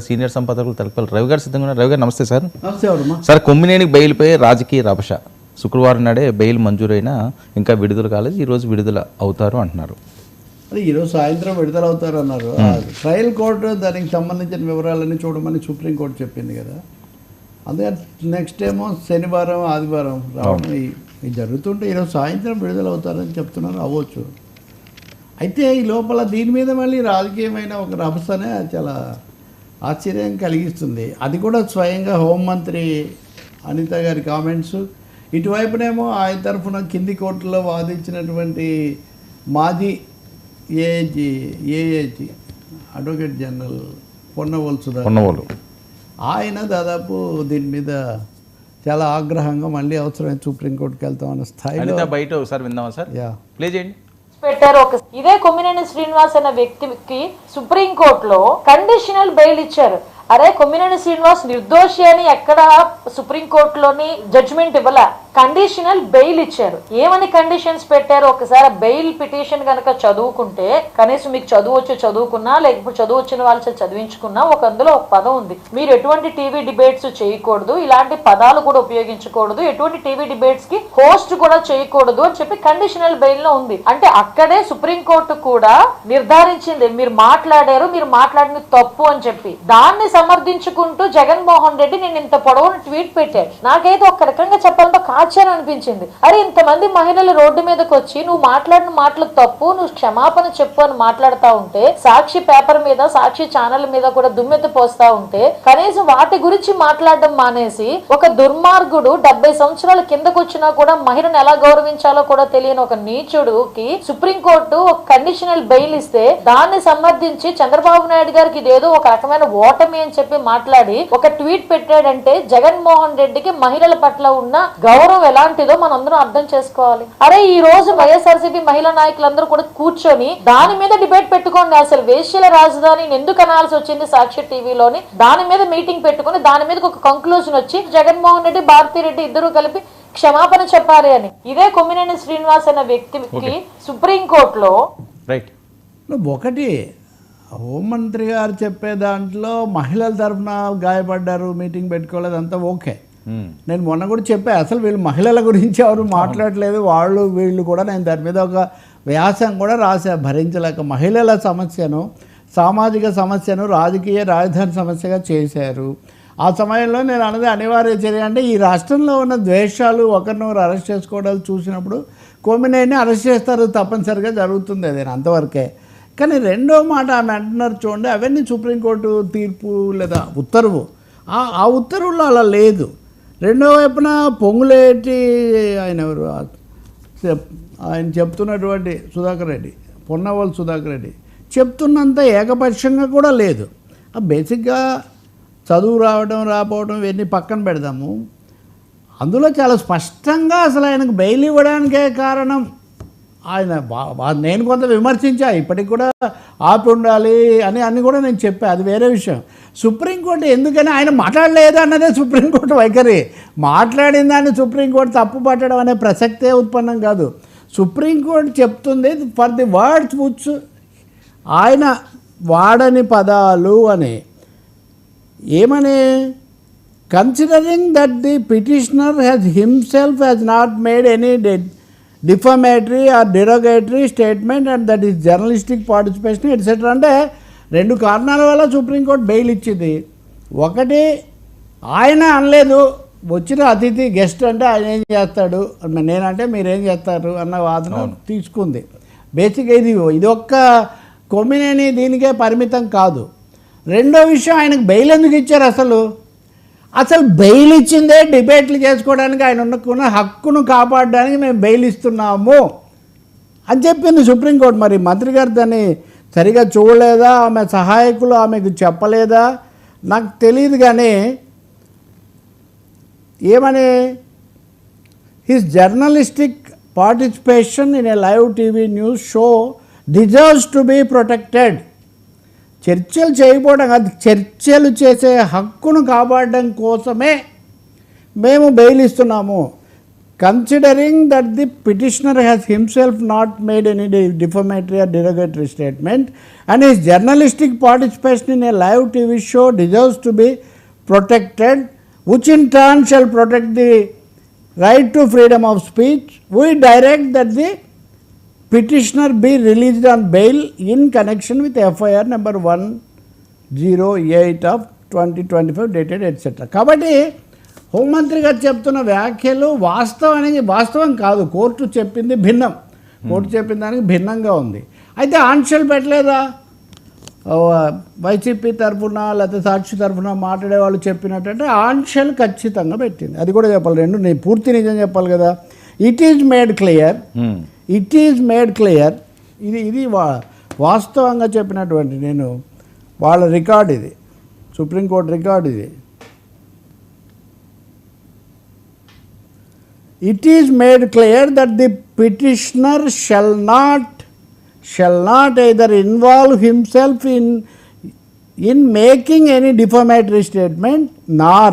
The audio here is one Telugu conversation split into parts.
సీనియర్ సంపాదకులు తలపల్లి రవి గారు సిద్ధంగా ఉన్నారు. రవి గారు నమస్తే సార్. నమస్తే వర్మ. సార్ కొమ్మినేని బెయిల్పై రాజకీయ రభస. శుక్రవారం నాడే బెయిల్ మంజూరైనా ఇంకా విడుదల కాలేదు. ఈరోజు విడుదల అవుతారు అంటున్నారు. అది ఈరోజు సాయంత్రం విడుదల అవుతారు అన్నారు. ట్రయల్ కోర్టు దానికి సంబంధించిన వివరాలన్నీ చూడమని సుప్రీంకోర్టు చెప్పింది కదా. అదే నెక్స్ట్ ఏమో శనివారం ఆదివారం రావడం ఇది జరుగుతుంటే ఈరోజు సాయంత్రం విడుదల అవుతారని చెప్తున్నారు. అవ్వచ్చు. అయితే ఈ లోపల దీని మీద మళ్ళీ రాజకీయమైన ఒక రభసనే చాలా ఆశ్చర్యం కలిగిస్తుంది. అది కూడా స్వయంగా హోంమంత్రి అనిత గారి కామెంట్స్. ఇటువైపునేమో ఆయన తరఫున కింది కోర్టులో వాదించినటువంటి మాజీ ఏఏజీ అడ్వకేట్ జనరల్ పొన్నవోలు ఆయన దాదాపు దీని మీద చాలా ఆగ్రహంగా మళ్ళీ అవసరమైన సుప్రీంకోర్టుకి వెళ్తామన్న స్థాయిలో బయట ఒకసారి విందామా సార్? ప్లే చేయండి. పెట్టారు. ఇదే కొమ్మినేని శ్రీనివాస్ అనే వ్యక్తికి సుప్రీంకోర్టులో కండిషనల్ బెయిల్ ఇచ్చారు. అరే కొమ్మినేని శ్రీనివాస్ నిర్దోషి అని ఎక్కడ సుప్రీంకోర్టులోని జడ్జిమెంట్ ఇవ్వాల, కండిషనల్ బెయిల్ ఇచ్చారు. ఏమని కండిషన్స్ పెట్టారు ఒకసారి బెయిల్ పిటిషన్ కనుక చదువుకుంటే, కనీసం మీకు చదువు వచ్చి చదువుకున్నా లేకపోతే చదువు వచ్చిన వాళ్ళు చదివించుకున్నా అందులో ఒక పదం ఉంది, మీరు ఎటువంటి టీవీ డిబేట్స్ చేయకూడదు, ఇలాంటి పదాలు కూడా ఉపయోగించకూడదు, ఎటువంటి టీవీ డిబేట్స్ కి హోస్ట్ కూడా చేయకూడదు అని చెప్పి కండిషనల్ బెయిల్ లో ఉంది. అంటే అక్కడే సుప్రీంకోర్టు కూడా నిర్ధారించింది మీరు మాట్లాడారు, మీరు మాట్లాడిన తప్పు అని చెప్పి. దాన్ని సమర్థించుకుంటూ జగన్మోహన్ రెడ్డి నేను ఇంత పొడవును ట్వీట్ పెట్టాడు. నాకైతే ఒక రకంగా చెప్పాలంటే ఆశ్చర్యం అనిపించింది. అరే ఇంతమంది మహిళలు రోడ్డు మీదకి వచ్చి నువ్వు మాట్లాడిన మాటలు తప్పు, నువ్వు క్షమాపణ చెప్పు అని మాట్లాడుతూ ఉంటే, సాక్షి పేపర్ మీద సాక్షి ఛానల్ మీద కూడా దుమ్మెత్తి పోస్తా ఉంటే కనీసం వాటి గురించి మాట్లాడడం మానేసి ఒక దుర్మార్గుడు 70 సంవత్సరాల కిందకు వచ్చినా కూడా మహిళను ఎలా గౌరవించాలో కూడా తెలియని ఒక నీచుడుకి సుప్రీంకోర్టు ఒక కండిషనల్ బెయిల్ ఇస్తే దాన్ని సమర్థించి చంద్రబాబు నాయుడు గారికి ఇదేదో ఒక రకమైన ఓటమి అని చెప్పి మాట్లాడి ఒక ట్వీట్ పెట్టాడంటే జగన్మోహన్ రెడ్డికి మహిళల పట్ల ఉన్న గౌరవం ఎలాంటిదో మనందరం అర్థం చేసుకోవాలి. అరే ఈ రోజు వైఎస్ఆర్సీపీ మహిళా నాయకులందరూ కూడా కూర్చొని దాని మీద డిబేట్ పెట్టుకోండి. అసలు వేశ్యల రాజధాని ఎందుకు అనాల్సి వచ్చింది సాక్షి టీవీలోని, దాని మీద మీటింగ్ పెట్టుకుని దాని మీద ఒక కంక్లూజన్ వచ్చి జగన్మోహన్ రెడ్డి భారతిరెడ్డి ఇద్దరు కలిపి క్షమాపణ చెప్పాలి అని. ఇదే కొమ్మినేని శ్రీనివాస్ అనే వ్యక్తికి సుప్రీంకోర్టులో ఒకటి హోంమంత్రి గారు చెప్పే దాంట్లో మహిళల తరఫున గాయపడ్డారు, మీటింగ్ పెట్టుకోలేదు, అంతా ఓకే. నేను మొన్న కూడా చెప్పా, అసలు వీళ్ళు మహిళల గురించి ఎవరు మాట్లాడలేదు, వాళ్ళు వీళ్ళు కూడా. నేను దాని మీద ఒక వ్యాసం కూడా రాశా. భరించలేక మహిళల సమస్యను, సామాజిక సమస్యను రాజకీయ రాజధాని సమస్యగా చేశారు. ఆ సమయంలో నేను అన్నది అనివార్య చర్య అంటే ఈ రాష్ట్రంలో ఉన్న ద్వేషాలు ఒకరినొకరు అరెస్ట్ చేసుకోవడాలు చూసినప్పుడు కొమ్మినేని అరెస్ట్ చేస్తారు, తప్పనిసరిగా జరుగుతుంది. అదే అంతవరకే. కానీ రెండో మాట ఆమె అంటున్నారు చూడండి, అవన్నీ సుప్రీంకోర్టు తీర్పు లేదా ఉత్తర్వు, ఆ ఉత్తర్వుల్లో అలా లేదు. రెండో వైపున పొంగులేటి ఆయన ఎవరు ఆయన చెప్తున్నటువంటి సుధాకర్ రెడ్డి, పొన్నవోలు సుధాకర్ రెడ్డి చెప్తున్నంత ఏకపక్షంగా కూడా లేదు. బేసిక్గా చదువు రావడం రాపోవడం ఇవన్నీ పక్కన పెడదాము. అందులో చాలా స్పష్టంగా అసలు ఆయనకు బెయిల్ ఇవ్వడానికే కారణం ఆయన నేను కొంత విమర్శించా, ఇప్పటికి కూడా ఆపి ఉండాలి అని కూడా నేను చెప్పా, అది వేరే విషయం. సుప్రీంకోర్టు ఎందుకని ఆయన మాట్లాడలేదు అన్నదే సుప్రీంకోర్టు వైఖరి. మాట్లాడిన దాన్ని సుప్రీంకోర్టు తప్పు పట్టడం అనే ప్రసక్తే ఉత్పన్నం కాదు. సుప్రీంకోర్టు చెప్తుంది ఫర్ ది వర్డ్స్ విచ్ ఆయన వాడని పదాలు అని. ఏమని? Considering that the petitioner has himself has not made any defamatory or derogatory statement and that is journalistic participation etcetera. అంటే రెండు కారణాల వల్ల సుప్రీంకోర్టు బెయిల్ ఇచ్చింది. ఒకటి, ఆయన అనలేదు, వచ్చిన అతిథి గెస్ట్ అంటే ఆయన ఏం చేస్తాడు, నేనంటే మీరేం చేస్తారు అన్న వాదన తీసుకుంది. బేసిక్గా ఇది ఒక్క కొమ్మినేని దీనికే పరిమితం కాదు. రెండో విషయం, ఆయనకు బెయిల్ ఎందుకు ఇచ్చారు? అసలు బెయిల్ ఇచ్చిందే డిబేట్లు చేసుకోవడానికి, ఆయన ఉన్న హక్కును కాపాడడానికి మేము బెయిల్ ఇస్తున్నాము అని చెప్పింది సుప్రీంకోర్టు. మరి మంత్రి గారు దాన్ని సరిగా చూడలేదా, ఆమె సహాయకులు ఆమెకు చెప్పలేదా నాకు తెలియదు. కానీ ఏమని, his journalistic participation in a live TV news show deserves to be protected. చర్చలు చేయకపోవడం కాదు, చర్చలు చేసే హక్కును కాపాడడం కోసమే మేము బెయిల్ ఇస్తున్నాము. considering that the petitioner has himself not made any defamatory or derogatory statement and his journalistic participation in a live TV show deserves to be protected, which in turn shall protect the right to freedom of speech, we direct that the petitioner be released on bail in connection with FIR number 108 of 2025 dated etc. కాబట్టి హోంమంత్రి గారు చెప్తున్న వ్యాఖ్యలు వాస్తవం కాదు. కోర్టు చెప్పింది భిన్నం. కోర్టు చెప్పిన దానికి భిన్నంగా ఉంది. అయితే ఆంక్షలు పెట్టలేదా? వైసీపీ తరఫున లేకపోతే సాక్షి తరఫున మాట్లాడే వాళ్ళు చెప్పినట్టంటే ఆంక్షలు ఖచ్చితంగా పెట్టింది. అది కూడా చెప్పాలి. రెండు నేను పూర్తి నిజం చెప్పాలి కదా. ఇట్ ఈజ్ మేడ్ క్లియర్ ఇది వాస్తవంగా చెప్పినటువంటి నేను వాళ్ళ రికార్డ్ ఇది, సుప్రీంకోర్టు రికార్డ్ ఇది. It is made clear that the petitioner shall not either involve himself in making any defamatory statement nor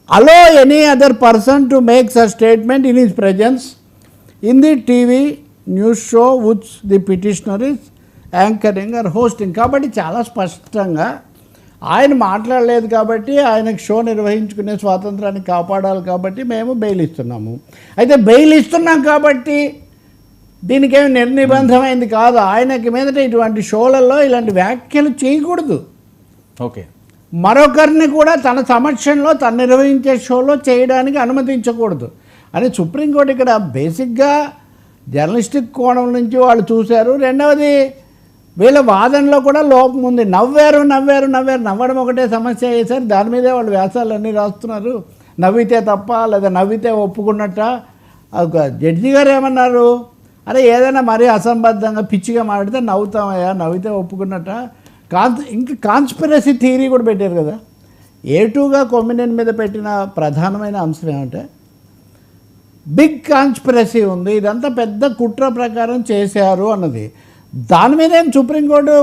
allow any other person to make such statement in his presence in the TV news show which the petitioner is anchoring or hosting. కాబట్టి చాలా స్పష్టంగా ఆయన మాట్లాడలేదు కాబట్టి ఆయనకు షో నిర్వహించుకునే స్వాతంత్రాన్ని కాపాడాలి కాబట్టి మేము బెయిల్ ఇస్తున్నాము. అయితే బెయిల్ ఇస్తున్నాం కాబట్టి దీనికేమి నిర్నిబంధమైంది కాదు. ఆయనకి మీదట ఇటువంటి షోలలో ఇలాంటి వ్యాఖ్యలు చేయకూడదు. ఓకే, మరొకరిని కూడా తన సమక్షంలో తను నిర్వహించే షోలో చేయడానికి అనుమతించకూడదు అని సుప్రీంకోర్టు ఇక్కడ బేసిక్గా జర్నలిస్టిక్ కోణం నుంచి వాళ్ళు చూశారు. రెండవది వీళ్ళ వాదనలో కూడా లోపం ఉంది. నవ్వడం ఒకటే సమస్య అయ్యేసరి దాని మీదే వాళ్ళు వ్యాసాలు అన్నీ రాస్తున్నారు. నవ్వితే తప్ప లేదా నవ్వితే ఒప్పుకున్నట్ట. ఒక జడ్జి గారు ఏమన్నారు, అరే ఏదైనా మరీ అసంబద్ధంగా పిచ్చిగా మాట్లాడితే నవ్వుతామయ్యా, నవ్వితే ఒప్పుకున్నట్ట. ఇంకా కాన్స్పిరసీ థియరీ కూడా పెట్టారు కదా. A2గా కొమ్మినేని మీద పెట్టిన ప్రధానమైన అంశం ఏమంటే బిగ్ కాన్స్పిరసీ ఉంది, ఇదంతా పెద్ద కుట్ర ప్రకారం చేశారు అన్నది. దాని మీద ఏం సుప్రీంకోర్టు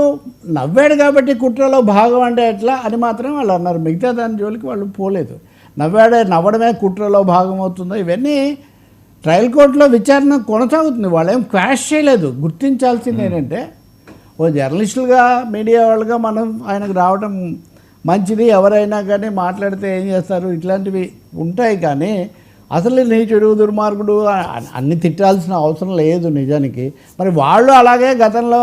నవ్వాడు కాబట్టి కుట్రలో భాగం అంటే ఎట్లా అని మాత్రం వాళ్ళు అన్నారు. మిగతా దాని జోలికి వాళ్ళు పోలేదు. నవ్వడమే కుట్రలో భాగం అవుతుందో ఇవన్నీ ట్రయల్ కోర్టులో విచారణ కొనసాగుతుంది. వాళ్ళు ఏం క్వాష్ చేయలేదు. గుర్తించాల్సింది ఏంటంటే ఓ జర్నలిస్టులుగా మీడియా వాళ్ళుగా మనం ఆయనకు రావడం మంచిది. ఎవరైనా కానీ మాట్లాడితే ఏం చేస్తారు, ఇట్లాంటివి ఉంటాయి. కానీ అసలు నీచుడు దుర్మార్గుడు అన్ని తిట్టాల్సిన అవసరం లేదు నిజానికి. మరి వాళ్ళు అలాగే గతంలో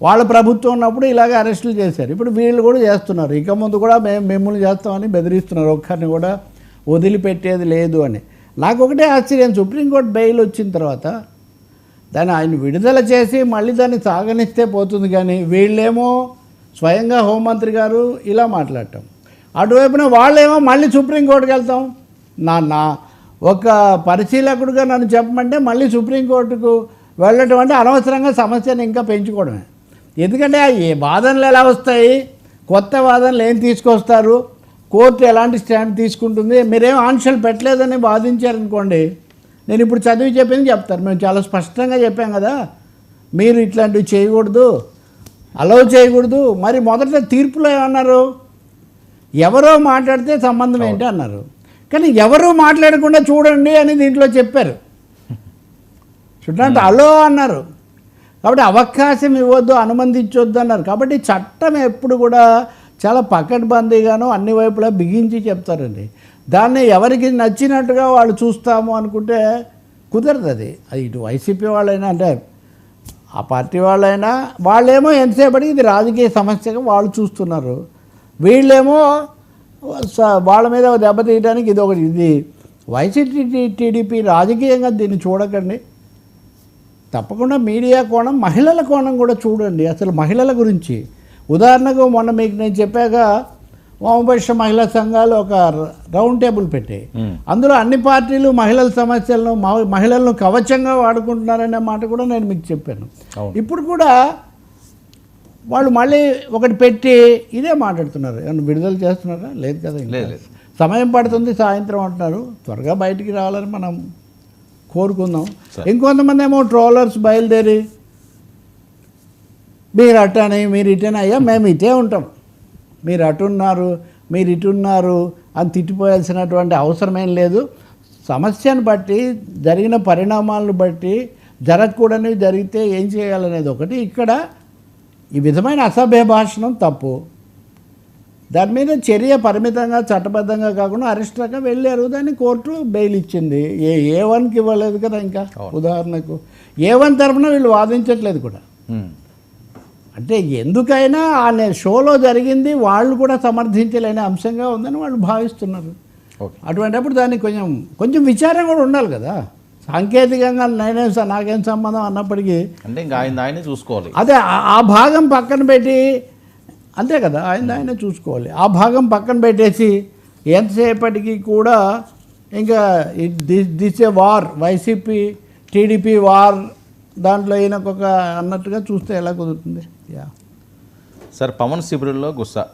వాళ్ళ ప్రభుత్వం ఉన్నప్పుడు ఇలాగే అరెస్టులు చేశారు. ఇప్పుడు వీళ్ళు కూడా చేస్తున్నారు. ఇక ముందు కూడా మేము మిమ్మల్ని చేస్తామని బెదిరిస్తున్నారు. ఒక్కరిని కూడా వదిలిపెట్టేది లేదు అని. నాకు ఒకటే ఆశ్చర్యం, సుప్రీంకోర్టు బెయిల్ వచ్చిన తర్వాత దాన్ని ఆయన విడుదల చేసి మళ్ళీ దాన్ని సాగనిస్తే పోతుంది. కానీ వీళ్ళేమో స్వయంగా హోంమంత్రి గారు ఇలా మాట్లాడటం, అటువైపున వాళ్ళేమో మళ్ళీ సుప్రీంకోర్టుకి వెళ్తాం. నా ఒక పరిశీలకుడుగా నన్ను చెప్పమంటే మళ్ళీ సుప్రీంకోర్టుకు వెళ్ళటం అంటే అనవసరంగా సమస్యను ఇంకా పెంచుకోవడమే. ఎందుకంటే ఏ వాదనలు ఎలా వస్తాయి, కొత్త వాదనలు ఏం తీసుకొస్తారు, కోర్టు ఎలాంటి స్టాండ్ తీసుకుంటుంది. మీరేం ఆంక్షలు పెట్టలేదని వాదించారనుకోండి, నేను ఇప్పుడు చదివి చెప్పింది చెప్తారు. మేము చాలా స్పష్టంగా చెప్పాం కదా, మీరు ఇట్లాంటివి చేయకూడదు, అలౌ చేయకూడదు. మరి మొదట తీర్పులో ఏమన్నారు, ఎవరో మాట్లాడితే సంబంధం ఏంటి అన్నారు. కానీ ఎవరు మాట్లాడకుండా చూడండి అని దీంట్లో చెప్పారు. చూడండి అలో అన్నారు. కాబట్టి అవకాశం ఇవ్వద్దు, అనుమతించొద్దు అన్నారు. కాబట్టి చట్టం ఎప్పుడు కూడా చాలా పకడ్బందీగాను అన్ని వైపులా బిగించి చెప్తారండి. దాన్ని ఎవరికి నచ్చినట్టుగా వాళ్ళు చూస్తాము అనుకుంటే కుదరదు. అది ఇటు వైసీపీ వాళ్ళైనా అంటే ఆ పార్టీ వాళ్ళైనా వాళ్ళేమో ఎంతసేపటి ఇది రాజకీయ సమస్యగా వాళ్ళు చూస్తున్నారు. వీళ్ళేమో వాళ్ళ మీద దెబ్బతీయడానికి ఇది వైసీపీ టీడీపీ రాజకీయంగా దీన్ని చూడకండి. తప్పకుండా మీడియా కోణం, మహిళల కోణం కూడా చూడండి. అసలు మహిళల గురించి ఉదాహరణకు మొన్న మీకు నేను చెప్పాక వామపక్ష మహిళా సంఘాలు ఒక రౌండ్ టేబుల్ పెట్టాయి. అందులో అన్ని పార్టీలు మహిళల సమస్యలను, మహిళలను కవచంగా వాడుకుంటున్నారనే మాట కూడా నేను మీకు చెప్పాను. ఇప్పుడు కూడా వాళ్ళు మళ్ళీ ఒకటి పెట్టి ఇదే మాట్లాడుతున్నారు. ఏమన్నా విడుదల చేస్తున్నారా? లేదు కదా, లేదు, సమయం పడుతుంది, సాయంత్రం అంటున్నారు. త్వరగా బయటికి రావాలని మనం కోరుకుందాం. ఇంకొంతమంది ఏమో ట్రోలర్స్ బయలుదేరి మీరు అట్టని మీరు ఇటని, అయ్యా మేము ఇటే ఉంటాం, మీరు అటున్నారు మీరు ఇటున్నారు అని తిట్టిపోయాల్సినటువంటి అవసరమేం లేదు. సమస్యను బట్టి జరిగిన పరిణామాలను బట్టి జరగకూడనివి జరిగితే ఏం చేయాలనేది ఒకటి. ఇక్కడ ఈ విధమైన అసభ్య భాషణం తప్పు. దాని మీద చర్య పరిమితంగా చట్టబద్ధంగా కాకుండా అరెస్ట్గా వెళ్ళారు. దాన్ని కోర్టు బెయిల్ ఇచ్చింది. ఏ1కి ఇవ్వలేదు కదా. ఇంకా ఉదాహరణకు ఏ1 తరఫున వీళ్ళు వాదించట్లేదు కూడా. అంటే ఎందుకైనా ఆ షోలో జరిగింది వాళ్ళు కూడా సమర్థించలేని అంశంగా ఉందని వాళ్ళు భావిస్తున్నారు. అటువంటిప్పుడు దానికి కొంచెం విచారం కూడా ఉండాలి కదా. సాంకేతికంగా నాకేం సంబంధం అన్నప్పటికీ అంటే ఇంకా ఆయనే చూసుకోవాలి. అదే ఆ భాగం పక్కన పెట్టి అంతే కదా, ఆయనే చూసుకోవాలి. ఆ భాగం పక్కన పెట్టేసి ఎంతసేపటికి కూడా ఇంకా this a war, YCP TDP war, దాంట్లో ఈయనకొక అన్నట్టుగా చూస్తే ఎలా కుదురుతుంది? సార్, పవన్ శిబిరంలో గుస్సా